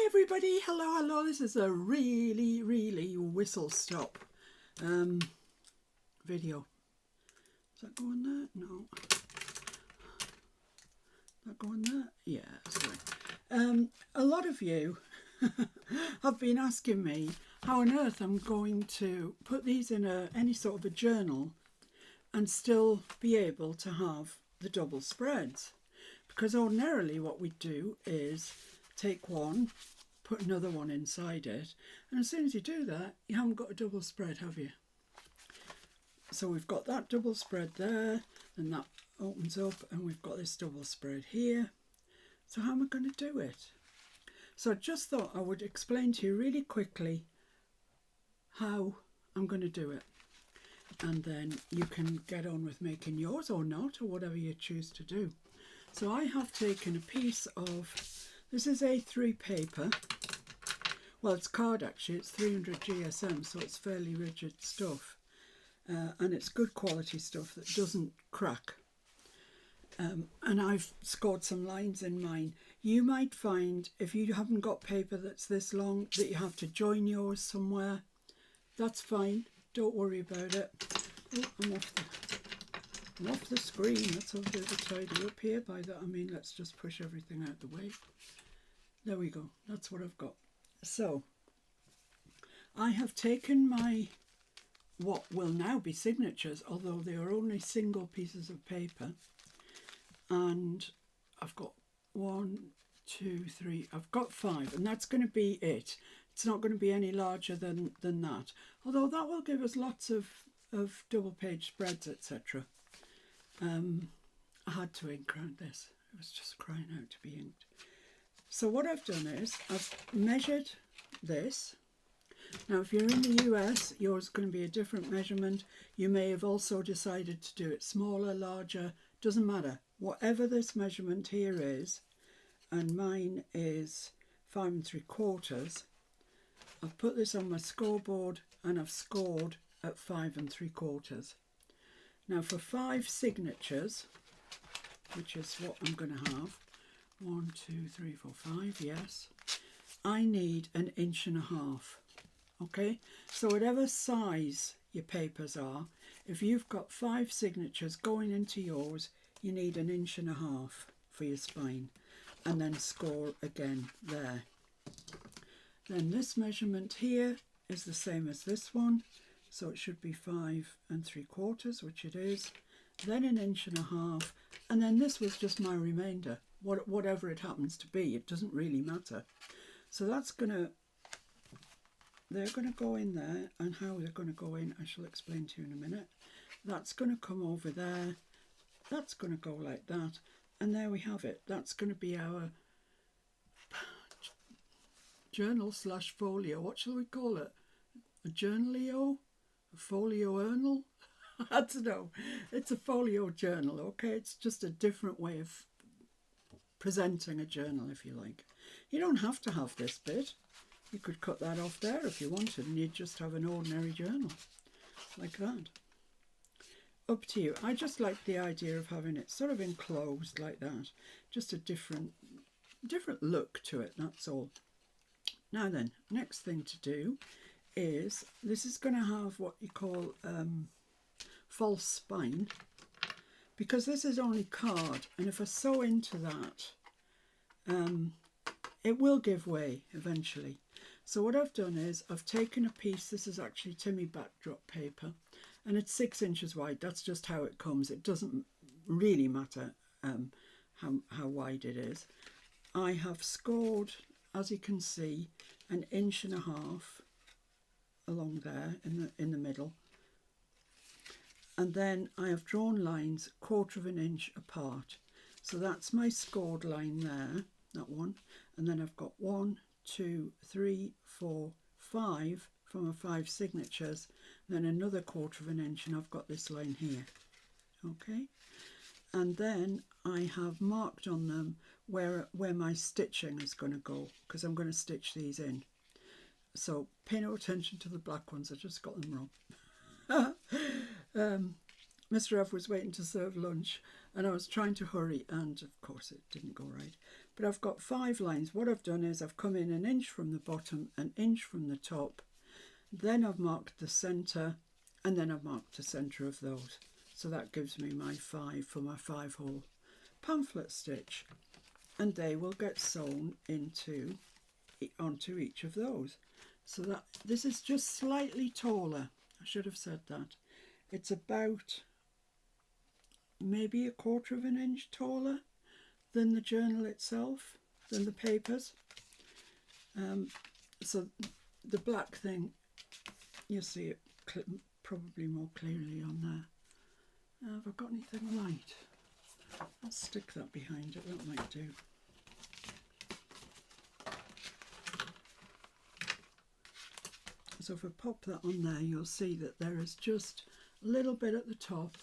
everybody, hello, this is a really whistle stop video. Is that going there? No. That going there? Yeah, sorry. A lot of you have been asking me how on earth I'm going to put these in any sort of a journal and still be able to have the double spreads. Because ordinarily what we do is take one, put another one inside it, and as soon as you do that, you haven't got a double spread, have you? So we've got that double spread there, and that opens up, and we've got this double spread here. So how am I going to do it? So I just thought I would explain to you really quickly how I'm going to do it. And then you can get on with making yours or not, or whatever you choose to do. So I have taken a piece of, this is A3 paper. Well, it's card actually, it's 300 GSM, so it's fairly rigid stuff. And it's good quality stuff that doesn't crack. And I've scored some lines in mine. You might find, if you haven't got paper that's this long, that you have to join yours somewhere. That's fine, don't worry about it. Oh, I'm off the screen. Let's have a bit of a tidy up here. By that I mean let's just push everything out the way. There we go, that's what I've got. So I have taken my what will now be signatures, although they are only single pieces of paper, and I've got 1, 2, 3, I've got 5, and that's going to be it. It's not going to be any larger than that, although that will give us lots of double page spreads, etc. I had to ink around this, it was just crying out to be inked. So what I've done is I've measured this. Now if you're in the US, yours is going to be a different measurement. You may have also decided to do it smaller, larger, doesn't matter. Whatever this measurement here is, and mine is 5 3/4, I've put this on my scoreboard and I've scored at 5 3/4. Now for 5 signatures, which is what I'm going to have, 1, 2, 3, 4, 5, yes, I need 1.5 inches. Okay, so whatever size your papers are, if you've got 5 signatures going into yours, you need 1.5 inches for your spine, and then score again there. Then this measurement here is the same as this one, so it should be 5 3/4, which it is, then 1.5 inches, and then this was just my remainder, whatever it happens to be, it doesn't really matter. So that's they're going to go in there, and how they're going to go in I shall explain to you in a minute. That's going to come over there, that's going to go like that, and there we have it. That's going to be our journal / folio. What shall we call it? A journalio? A folio journal? I don't know. It's a folio journal, okay? It's just a different way of presenting a journal, if you like. You don't have to have this bit. You could cut that off there if you wanted, and you'd just have an ordinary journal, like that. Up to you. I just like the idea of having it sort of enclosed like that. Just a different look to it, that's all. Now then, next thing to do is, this is going to have what you call false spine, because this is only card, and if I sew into that, it will give way eventually. So what I've done is I've taken a piece, this is actually Timmy backdrop paper, and it's 6 inches wide. That's just how it comes. It doesn't really matter how wide it is. I have scored, as you can see, 1.5 inches along there in the middle, and then I have drawn lines 1/4 inch apart. So that's my scored line there, that one, and then I've got 1, 2, 3, 4, 5 from my 5 signatures, then another 1/4 inch, and I've got this line here. Okay, and then I have marked on them where my stitching is going to go, because I'm going to stitch these in. So pay no attention to the black ones, I just got them wrong. Mr. F was waiting to serve lunch, and I was trying to hurry, and of course it didn't go right. but I've got 5 lines. What I've done is I've come in an inch from the bottom, an inch from the top, then I've marked the centre, and then I've marked the centre of those. So that gives me my 5 for my 5-hole pamphlet stitch, and they will get sewn onto each of those. So that this is just slightly taller. I should have said that. It's about maybe a 1/4 of an inch taller than the journal itself, than the papers. So the black thing, you'll see it probably more clearly on there. Have I got anything light? I'll stick that behind it, that might do. So if I pop that on there, you'll see that there is just a little bit at the top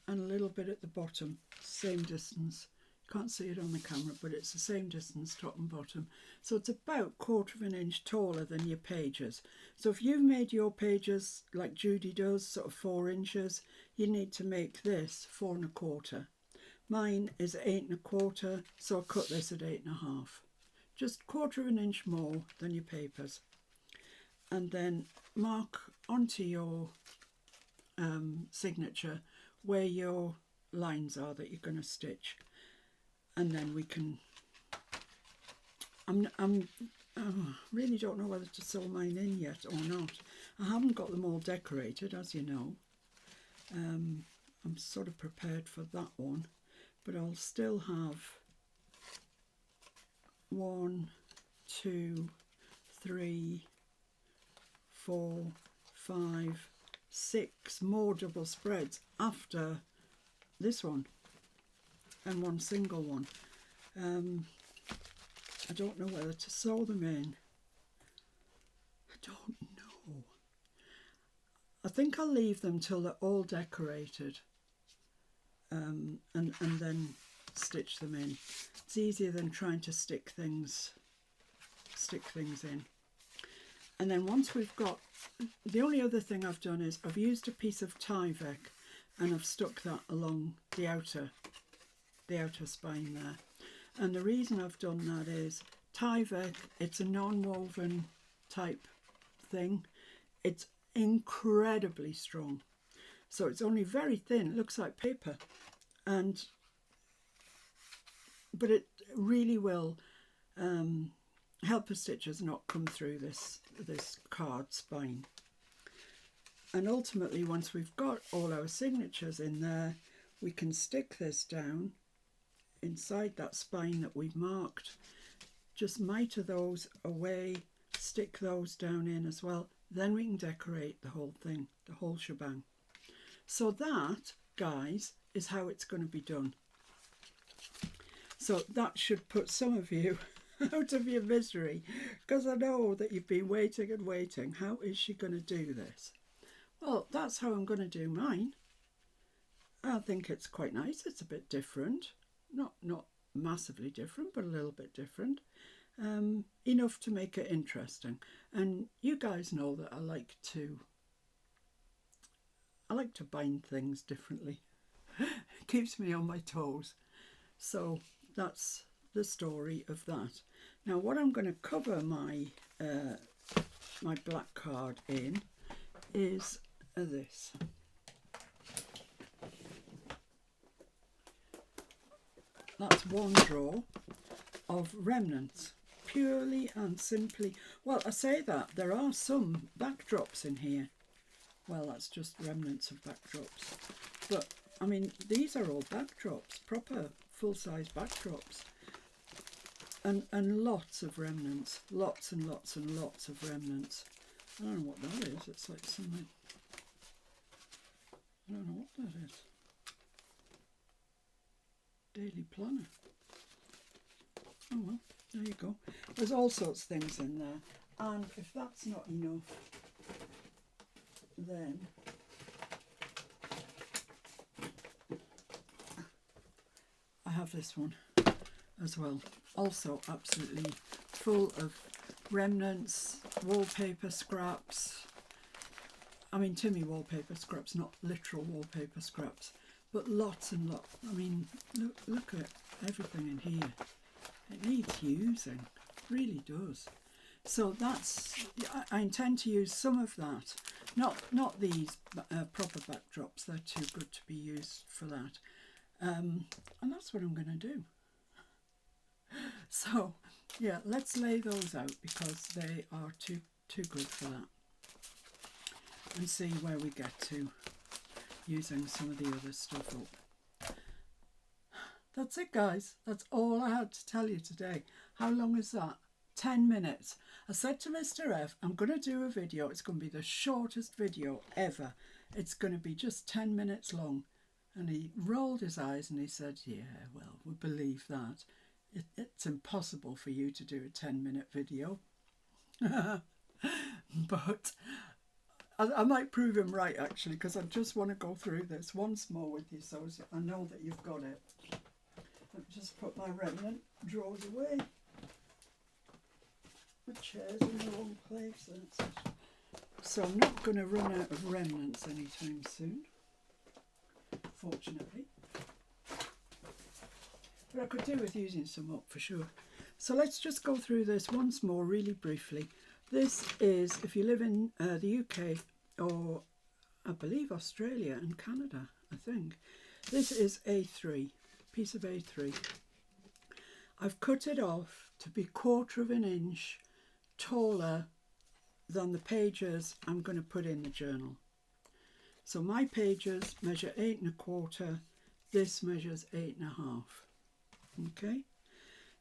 and a little bit at the bottom, same distance. You can't see it on the camera, but it's the same distance, top and bottom. So it's about 1/4 of an inch taller than your pages. So if you've made your pages like Judy does, sort of 4 inches, you need to make this 4 1/4. Mine is 8 1/4, so I cut this at 8 1/2. Just 1/4 of an inch more than your papers. And then mark onto your signature where your lines are that you're going to stitch, and then we can. I really don't know whether to sew mine in yet or not. I haven't got them all decorated, as you know. I'm sort of prepared for that one, but I'll still have 1, 2, 3, 4, 5, 6 more double spreads after this one, and 1 single one. I don't know whether to sew them in. I don't know. I think I'll leave them till they're all decorated, and then stitch them in. It's easier than trying to stick things in. And then once we've got, the only other thing I've done is I've used a piece of Tyvek and I've stuck that along the outer spine there. And the reason I've done that is Tyvek, it's a non-woven type thing. It's incredibly strong. So it's only very thin, it looks like paper. But it really will help the stitches not come through this card spine. And ultimately, once we've got all our signatures in there, we can stick this down inside that spine that we've marked. Just miter those away, stick those down in as well. Then we can decorate the whole thing, the whole shebang. So that, guys, is how it's going to be done. So that should put some of you out of your misery, because I know that you've been waiting and waiting. How is she going to do this? Well, that's how I'm going to do mine. I think it's quite nice. It's a bit different. Not massively different, but a little bit different. Enough to make it interesting. And you guys know that I like to bind things differently. It keeps me on my toes. So that's the story of that. Now what I'm going to cover my my black card in is this. That's one drawer of remnants, purely and simply. Well, I say that there are some backdrops in here. Well, that's just remnants of backdrops, but I mean these are all backdrops, proper full-size backdrops, and lots of remnants, lots and lots and lots of remnants. I don't know what that is. It's like something. I don't know what that is. Daily planner. Oh well, there you go. There's all sorts of things in there, and if that's not enough, then I have this one as well, also absolutely full of remnants, wallpaper scraps. I mean Timmy wallpaper scraps, not literal wallpaper scraps, but lots and lots. I mean look at everything in here. It needs using, it really does. So that's, I intend to use some of that, not these proper backdrops, they're too good to be used for that. And that's what I'm going to do. So yeah, let's lay those out because they are too good for that, and see where we get to using some of the other stuff up. That's it, guys. That's all I had to tell you today. How long is that? 10 minutes. I said to Mr. F, I'm going to do a video. It's going to be the shortest video ever. It's going to be just 10 minutes long. And he rolled his eyes and he said, yeah, well, we believe that. It's impossible for you to do a 10-minute video. But I might prove him right, actually, because I just want to go through this once more with you so I know that you've got it. Let me just put my remnant drawers away. The chair's in the wrong place. That's it. So I'm not going to run out of remnants anytime soon, fortunately. But I could do with using some up for sure. So let's just go through this once more really briefly. This is, if you live in the UK or I believe Australia and Canada, I think. This is A3, piece of A3. I've cut it off to be 1/4 of an inch taller than the pages I'm going to put in the journal. So my pages measure 8 1/4, this measures 8 1/2. Okay,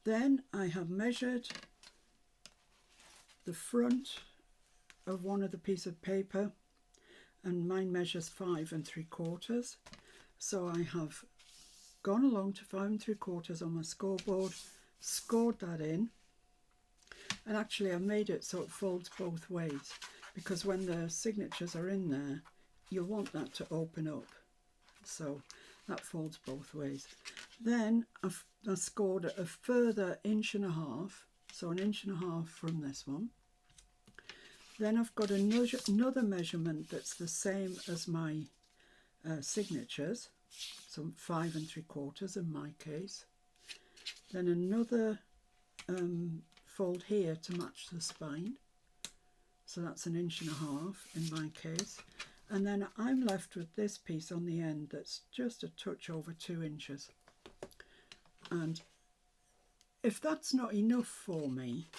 then I have measured the front of one of the piece of paper, and mine measures 5 3/4. So I have gone along to 5 3/4 on my scoreboard, scored that in, and actually I made it so it folds both ways, because when the signatures are in there you'll want that to open up, so that folds both ways. Then I scored a further 1.5 inches, so 1.5 inches from this one. Then I've got another measurement that's the same as my signatures, so 5 3/4 in my case. Then another fold here to match the spine, so that's 1.5 inches in my case. And then I'm left with this piece on the end that's just a touch over 2 inches. And if that's not enough for me,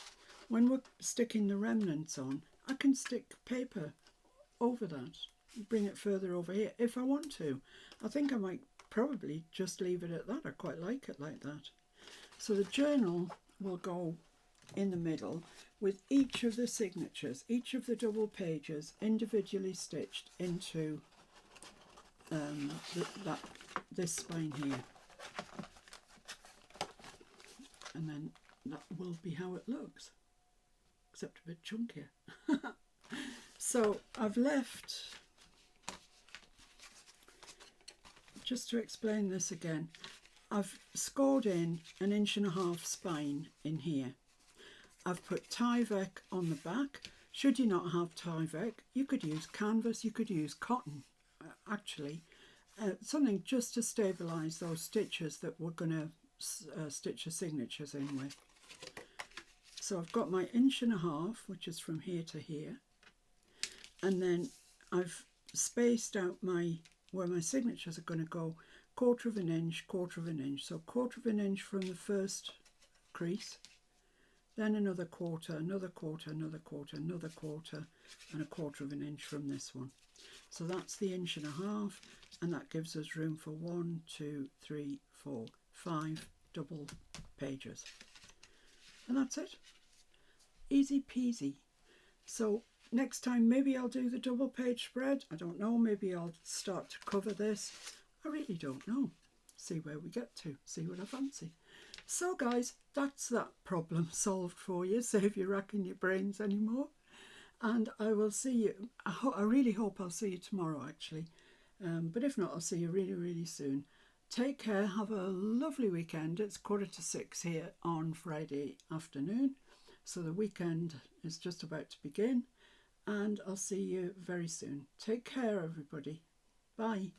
when we're sticking the remnants on, I can stick paper over that, bring it further over here if I want to. I think I might probably just leave it at that. I quite like it like that. So the journal will go in the middle with each of the signatures, each of the double pages individually stitched into this spine here. And then that will be how it looks, except a bit chunkier. So I've left, just to explain this again, I've scored in 1.5 inches spine in here. I've put Tyvek on the back. Should you not have Tyvek, you could use canvas, you could use cotton, actually. Something just to stabilise those stitches that we're going to stitch the signatures in with. So I've got my 1.5 inches, which is from here to here. And then I've spaced out where my signatures are going to go, 1/4 inch, 1/4 inch. So 1/4 inch from the first crease, then another 1/4, another 1/4, another 1/4, another 1/4, and 1/4 inch from this one. So that's the 1.5 inches, and that gives us room for 1, 2, 3, 4, 5 double pages. And that's it. Easy peasy. So next time maybe I'll do the double page spread. I don't know, maybe I'll start to cover this. I really don't know. See where we get to, see what I fancy. So guys, that's that problem solved for you. Save you racking your brains anymore. And I will see you, I really hope I'll see you tomorrow actually. But if not, I'll see you really, really soon. Take care, have a lovely weekend. It's 6:15 here on Friday afternoon. So the weekend is just about to begin. And I'll see you very soon. Take care, everybody. Bye.